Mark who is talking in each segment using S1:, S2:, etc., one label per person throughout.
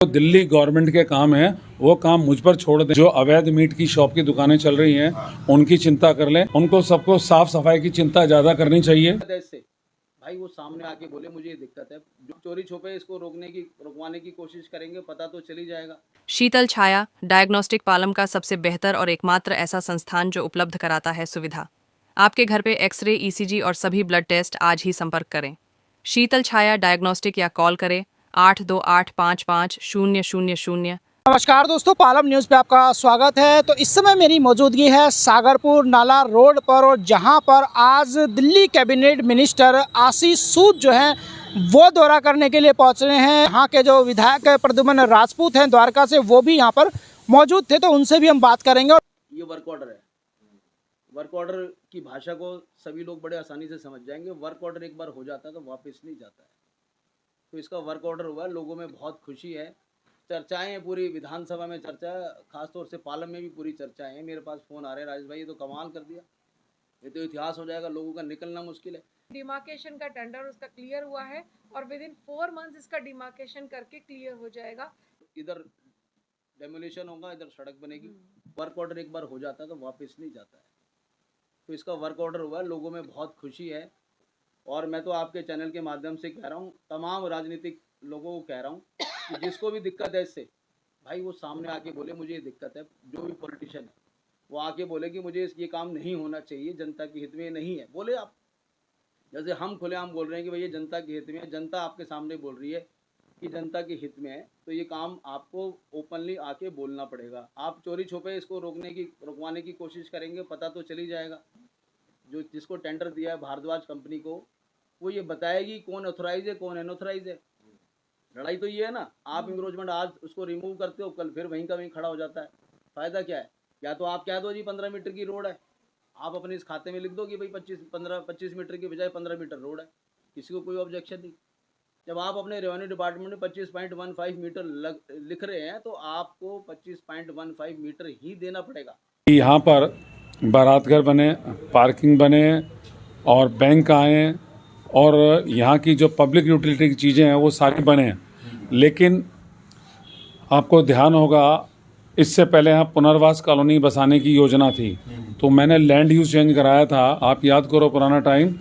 S1: तो दिल्ली गवर्नमेंट के काम है, वो काम मुझ पर छोड़ दें। जो अवैध मीट की शॉप की दुकानें चल रही हैं उनकी चिंता कर लें। उनको सबको साफ सफाई की चिंता ज़्यादा करनी चाहिए।
S2: भाई वो सामने आके बोले मुझे ये दिक्कत है, जो चोरी छुपे इसको रुकवाने की कोशिश करेंगे, पता तो चली जाएगा।
S3: शीतल छाया डायग्नोस्टिक पालम का सबसे बेहतर और एकमात्र ऐसा संस्थान जो उपलब्ध कराता है सुविधा। आपके घर पे एक्सरे, ईसीजी और सभी ब्लड टेस्ट आज ही संपर्क करें। शीतल छाया डायग्नोस्टिक या कॉल करें 82855000।
S4: नमस्कार दोस्तों, पालम न्यूज़ पे आपका स्वागत है। तो इस समय मेरी मौजूदगी है सागरपुर नाला रोड पर, और जहां पर आज दिल्ली कैबिनेट मिनिस्टर आशीष सूद जो हैं वो दौरा करने के लिए पहुंच रहे हैं। यहाँ के जो विधायक प्रद्युम्न राजपूत हैं द्वारका से, वो भी यहाँ पर मौजूद थे, तो उनसे भी हम बात करेंगे।
S2: ये वर्क ऑर्डर है। वर्क ऑर्डर की भाषा को सभी लोग बड़े आसानी से समझ जाएंगे। वर्क ऑर्डर एक बार हो जाता है तो वापस नहीं जाता है। तो इसका वर्क ऑर्डर हुआ है, लोगों में बहुत खुशी है। चर्चाएं पूरी विधानसभा में चर्चा, खासतौर से पालम में भी पूरी चर्चाएं हैं। मेरे पास फ़ोन आ रहे हैं, राजेश भाई ये तो कमाल कर दिया, ये तो इतिहास हो जाएगा, लोगों का निकलना मुश्किल है।
S5: डिमार्केशन का टेंडर उसका क्लियर हुआ है और विद इन 4 मंथ्स इसका डिमार्केशन करके क्लियर हो जाएगा।
S2: इधर डेमोलिशन होगा, इधर सड़क बनेगी। वर्क ऑर्डर एक बार हो जाता है तो वापस नहीं जाता है। तो इसका वर्क ऑर्डर हुआ है, लोगों में बहुत खुशी है। और मैं तो आपके चैनल के माध्यम से कह रहा हूँ, तमाम राजनीतिक लोगों को कह रहा हूँ कि जिसको भी दिक्कत है इससे, भाई वो सामने आके बोले मुझे ये दिक्कत है। जो भी पॉलिटिशियन है वो आके बोले कि मुझे ये काम नहीं होना चाहिए, जनता के हित में नहीं है। बोले आप, जैसे हम खुलेआम बोल रहे हैं कि भाई ये जनता के हित में है, जनता आपके सामने बोल रही है कि जनता के हित में है, तो ये काम आपको ओपनली आके बोलना पड़ेगा। आप चोरी छुपे इसको रुकवाने की कोशिश करेंगे, पता तो चली जाएगा। जो जिसको टेंडर दिया है भारद्वाज कंपनी को, वो ये बताएगी कौन ऑथोराइज है कौन अनऑथोराइज है। लड़ाई तो ये है ना, आप इंक्रोचमेंट आज उसको रिमूव करते हो, कल फिर वहीं का वहीं खड़ा हो जाता है। फ़ायदा क्या है? या तो आप कह दो जी 15 मीटर की रोड है, आप अपने इस खाते में लिख दो कि भाई 25 मीटर की बजाय 15 मीटर रोड है, किसी को कोई ऑब्जेक्शन नहीं। जब आप अपने रेवेन्यू डिपार्टमेंट में 25.15 मीटर लिख रहे हैं तो आपको 25.15 मीटर ही देना पड़ेगा।
S1: यहाँ पर बारात घर बने, पार्किंग बने और बैंक आए, और यहाँ की जो पब्लिक यूटिलिटी की चीज़ें हैं वो सारी बने। लेकिन आपको ध्यान होगा, इससे पहले यहाँ पुनर्वास कॉलोनी बसाने की योजना थी, तो मैंने लैंड यूज चेंज कराया था। आप याद करो पुराना टाइम,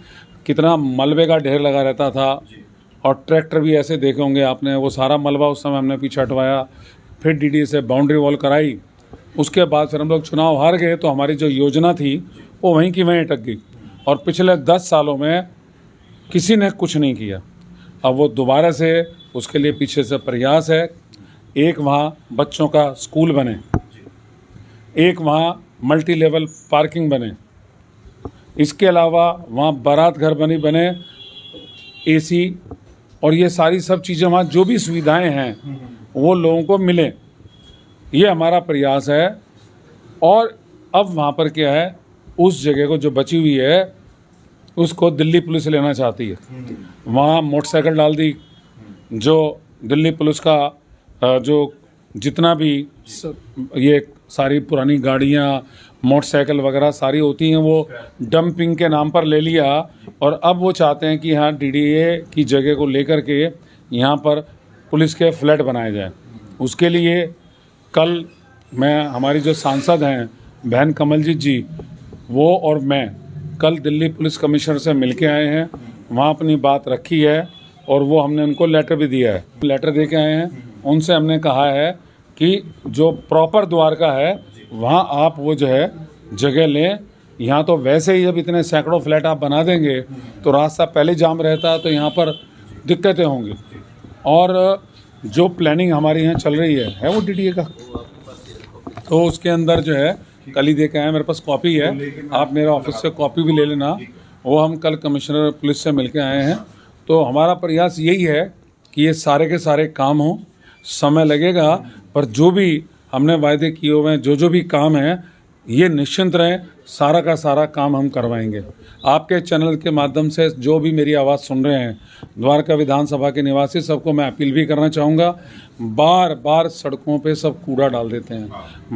S1: कितना मलबे का ढेर लगा रहता था, और ट्रैक्टर भी ऐसे देखे होंगे आपने। वो सारा मलबा उस समय हमने पीछे हटवाया, फिर डीडी से बाउंड्री वॉल कराई। उसके बाद फिर हम लोग चुनाव हार गए, तो हमारी जो योजना थी वो वहीं की वहीं अटक गई, और पिछले 10 सालों में किसी ने कुछ नहीं किया। अब वो दोबारा से उसके लिए पीछे से प्रयास है। एक वहाँ बच्चों का स्कूल बने, एक वहाँ मल्टी लेवल पार्किंग बने, इसके अलावा वहाँ बारात घर बने एसी, और ये सारी सब चीज़ें वहाँ जो भी सुविधाएं हैं वो लोगों को मिले, ये हमारा प्रयास है। और अब वहाँ पर क्या है, उस जगह को जो बची हुई है उसको दिल्ली पुलिस लेना चाहती है। वहाँ मोटरसाइकिल डाल दी, जो दिल्ली पुलिस का जो जितना भी ये सारी पुरानी गाड़ियाँ मोटरसाइकिल वगैरह सारी होती हैं वो डंपिंग के नाम पर ले लिया, और अब वो चाहते हैं कि यहाँ डीडीए की जगह को लेकर के यहाँ पर पुलिस के फ्लैट बनाए जाए। उसके लिए कल मैं, हमारी जो सांसद हैं बहन कमलजीत जी, वो और मैं कल दिल्ली पुलिस कमिश्नर से मिलके आए हैं। वहाँ अपनी बात रखी है, और वो हमने उनको लेटर भी दिया है। लेटर दे के आए हैं, उनसे हमने कहा है कि जो प्रॉपर द्वारका है वहाँ आप वो जो है जगह लें। यहाँ तो वैसे ही जब इतने सैकड़ों फ्लैट आप बना देंगे तो रास्ता पहले जाम रहता है, तो यहाँ पर दिक्कतें होंगी। और जो प्लानिंग हमारी यहाँ चल रही है वो डीडीए का, तो उसके अंदर जो है कल ही दे के आए, मेरे पास कॉपी है, आप मेरे ऑफिस से कॉपी भी ले लेना। वो हम कल कमिश्नर पुलिस से मिलके आए हैं। तो हमारा प्रयास यही है कि ये सारे के सारे काम हों। समय लगेगा, पर जो भी हमने वायदे किए हुए हैं, जो भी काम है, ये निश्चिंत रहें, सारा का सारा काम हम करवाएंगे। आपके चैनल के माध्यम से जो भी मेरी आवाज़ सुन रहे हैं, द्वारका विधानसभा के निवासी, सबको मैं अपील भी करना चाहूँगा। बार बार सड़कों पे सब कूड़ा डाल देते हैं,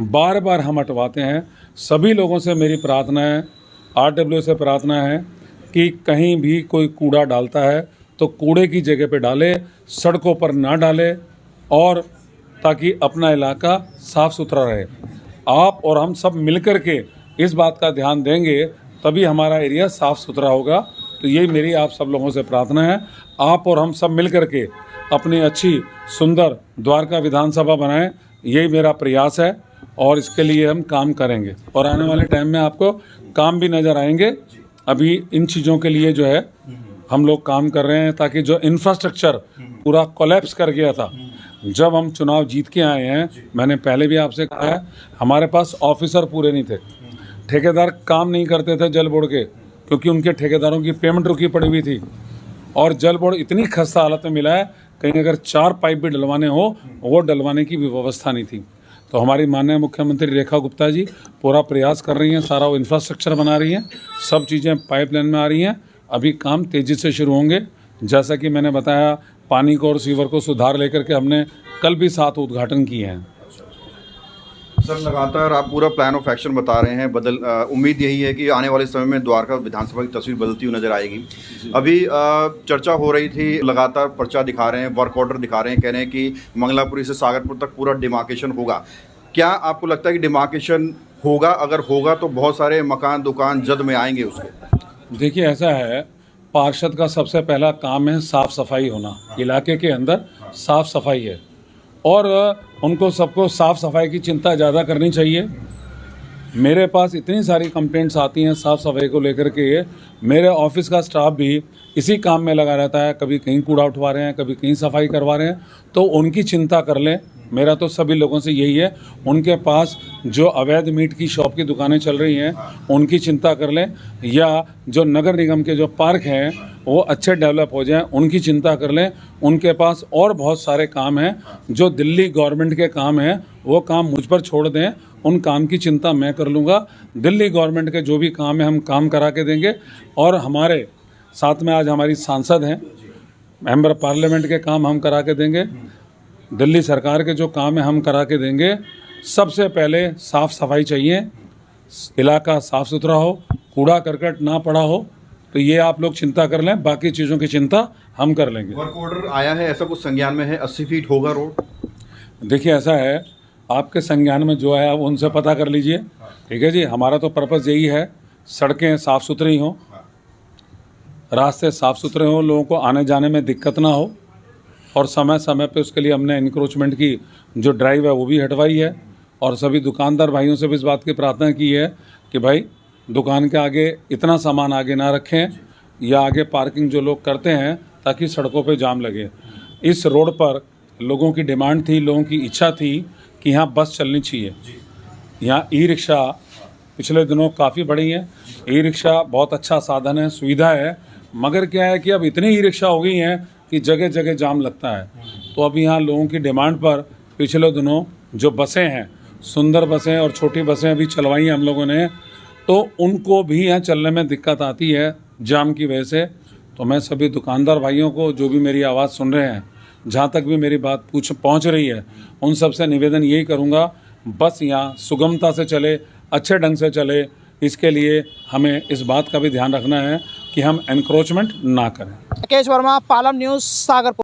S1: बार बार हम हटवाते हैं। सभी लोगों से मेरी प्रार्थना है, RWO से प्रार्थना है कि कहीं भी कोई कूड़ा डालता है तो कूड़े की जगह पे डाले, सड़कों पर ना डाले। और ताकि अपना इलाका साफ़ सुथरा रहे। आप और हम सब मिलकर के इस बात का ध्यान देंगे तभी हमारा एरिया साफ़ सुथरा होगा। तो यही मेरी आप सब लोगों से प्रार्थना है, आप और हम सब मिलकर के अपनी अच्छी सुंदर द्वारका विधानसभा बनाएं, यही मेरा प्रयास है और इसके लिए हम काम करेंगे और आने वाले टाइम में आपको काम भी नज़र आएंगे। अभी इन चीज़ों के लिए जो है हम लोग काम कर रहे हैं ताकि जो इंफ्रास्ट्रक्चर पूरा कोलैप्स कर गया था जब हम चुनाव जीत के आए हैं, मैंने पहले भी आपसे कहा है, हमारे पास ऑफिसर पूरे नहीं थे, ठेकेदार काम नहीं करते थे जल बोर्ड के, क्योंकि उनके ठेकेदारों की पेमेंट रुकी पड़ी हुई थी और जल बोर्ड इतनी खस्ता हालत में मिला है, कहीं अगर 4 पाइप भी डलवाने हो वो डलवाने की भी व्यवस्था नहीं थी। तो हमारी माननीय मुख्यमंत्री रेखा गुप्ता जी पूरा प्रयास कर रही हैं, सारा वो इंफ्रास्ट्रक्चर बना रही हैं, सब चीज़ें पाइपलाइन में आ रही हैं। अभी काम तेज़ी से शुरू होंगे। जैसा कि मैंने बताया, पानी को और सीवर को सुधार लेकर के हमने कल भी 7 उद्घाटन किए हैं।
S6: सर, लगातार आप पूरा प्लान ऑफ एक्शन बता रहे हैं, उम्मीद यही है कि आने वाले समय में द्वारका विधानसभा की तस्वीर बदलती हुई नजर आएगी। अभी चर्चा हो रही थी, लगातार पर्चा दिखा रहे हैं, वर्क ऑर्डर दिखा रहे हैं, कह रहे हैं कि मंगलापुरी से सागरपुर तक पूरा डिमार्केशन होगा। क्या आपको लगता है कि डिमार्केशन होगा? अगर होगा तो बहुत सारे मकान दुकान जद में आएंगे उसके?
S1: देखिए, ऐसा है, पार्षद का सबसे पहला काम है साफ़ सफाई होना, इलाके के अंदर साफ़ सफाई है और उनको सबको साफ़ सफाई की चिंता ज़्यादा करनी चाहिए। मेरे पास इतनी सारी कंप्लेंट्स आती हैं साफ़ सफाई को लेकर के, मेरे ऑफिस का स्टाफ भी इसी काम में लगा रहता है, कभी कहीं कूड़ा उठवा रहे हैं, कभी कहीं सफाई करवा रहे हैं, तो उनकी चिंता कर लें। मेरा तो सभी लोगों से यही है, उनके पास जो अवैध मीट की शॉप की दुकानें चल रही हैं उनकी चिंता कर लें, या जो नगर निगम के जो पार्क हैं वो अच्छे डेवलप हो जाएं उनकी चिंता कर लें। उनके पास और बहुत सारे काम हैं, जो दिल्ली गवर्नमेंट के काम हैं वो काम मुझ पर छोड़ दें, उन काम की चिंता मैं कर लूँगा। दिल्ली गवर्नमेंट के जो भी काम है हम काम करा के देंगे और हमारे साथ में आज हमारी सांसद हैं, मेंबर पार्लियामेंट के काम हम करा के देंगे, दिल्ली सरकार के जो काम है हम करा के देंगे। सबसे पहले साफ़ सफाई चाहिए, इलाका साफ़ सुथरा हो, कूड़ा करकट ना पड़ा हो, तो ये आप लोग चिंता कर लें, बाकी चीज़ों की चिंता हम कर लेंगे।
S6: वर्क ऑर्डर आया है, ऐसा कुछ संज्ञान में है? 80 फीट होगा रोड?
S1: देखिए, ऐसा है, आपके संज्ञान में जो है आप उनसे पता कर लीजिए, ठीक है जी। हमारा तो पर्पज़ यही है, सड़कें साफ़ सुथरी हों, रास्ते साफ़ सुथरे हों, लोगों को आने जाने में दिक्कत ना हो और समय समय पे उसके लिए हमने इंक्रोचमेंट की जो ड्राइव है वो भी हटवाई है और सभी दुकानदार भाइयों से भी इस बात की प्रार्थना की है कि भाई दुकान के आगे इतना सामान आगे ना रखें या आगे पार्किंग जो लोग करते हैं ताकि सड़कों पे जाम लगे। इस रोड पर लोगों की डिमांड थी, लोगों की इच्छा थी कि यहाँ बस चलनी चाहिए। यहाँ ई रिक्शा पिछले दिनों काफ़ी बढ़ी है, ई रिक्शा बहुत अच्छा साधन है, सुविधा है, मगर क्या है कि अब इतनी ई रिक्शा हो गई हैं कि जगह जगह जाम लगता है। तो अब यहाँ लोगों की डिमांड पर पिछले दिनों जो बसें हैं, सुंदर बसें और छोटी बसें अभी चलवाई हैं हम लोगों ने, तो उनको भी यहाँ चलने में दिक्कत आती है जाम की वजह से। तो मैं सभी दुकानदार भाइयों को जो भी मेरी आवाज़ सुन रहे हैं, जहाँ तक भी मेरी बात पहुँच रही है, उन सब से निवेदन यही करूँगा, बस यहाँ सुगमता से चले, अच्छे ढंग से चले। इसके लिए हमें इस बात का भी ध्यान रखना है कि हम एनक्रोचमेंट ना करें।
S4: राकेश वर्मा, पालम न्यूज़, सागरपुर।